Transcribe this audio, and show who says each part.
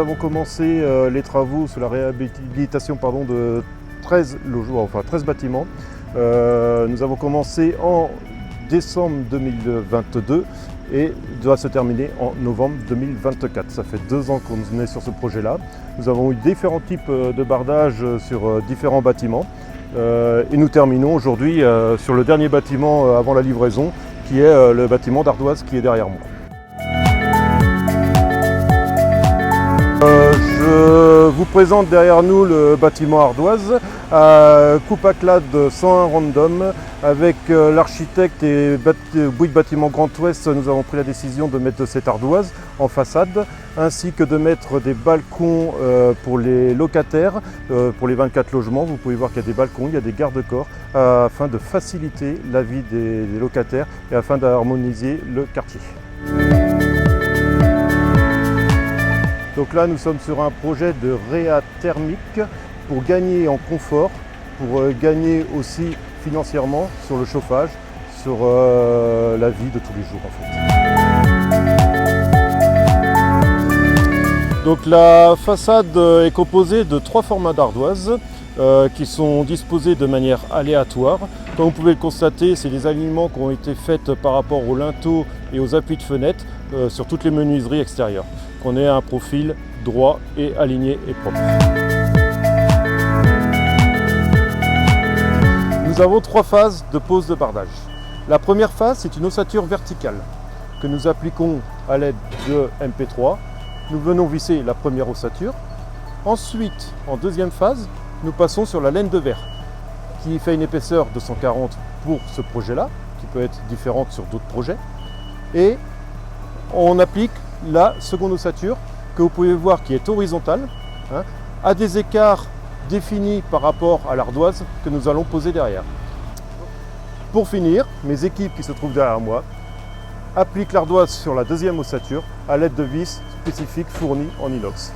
Speaker 1: avons commencé les travaux sur la réhabilitation de 13 logements, enfin 13 bâtiments. Nous avons commencé en décembre 2022 et doit se terminer en novembre 2024. Ça fait 2 ans qu'on est sur ce projet-là. Nous avons eu différents types de bardage sur différents bâtiments. Et nous terminons aujourd'hui sur le dernier bâtiment avant la livraison, qui est le bâtiment d'Ardoise qui est derrière moi. Je vous présente derrière nous le bâtiment Ardoise, coupe à clade 101 random. Avec l'architecte et Bouygues Bâtiment Grand Ouest, nous avons pris la décision de mettre cette ardoise en façade, ainsi que de mettre des balcons pour les locataires, pour les 24 logements. Vous pouvez voir qu'il y a des balcons, il y a des garde-corps, afin de faciliter la vie des locataires et afin d'harmoniser le quartier. Donc là, nous sommes sur un projet de réa thermique pour gagner en confort, pour gagner aussi financièrement sur le chauffage, sur la vie de tous les jours en fait. Donc la façade est composée de 3 formats d'ardoise qui sont disposés de manière aléatoire. Comme vous pouvez le constater, c'est des alignements qui ont été faits par rapport aux linteaux et aux appuis de fenêtres sur toutes les menuiseries extérieures. Qu'on ait un profil droit et aligné et propre. Nous avons 3 phases de pose de bardage. La première phase, c'est une ossature verticale que nous appliquons à l'aide de MP3. Nous venons visser la première ossature. Ensuite, en deuxième phase, nous passons sur la laine de verre qui fait une épaisseur de 140 pour ce projet-là, qui peut être différente sur d'autres projets. Et on applique la seconde ossature que vous pouvez voir qui est horizontale, à des écarts définis par rapport à l'ardoise que nous allons poser derrière. Pour finir, mes équipes qui se trouvent derrière moi appliquent l'ardoise sur la deuxième ossature à l'aide de vis spécifiques fournies en inox.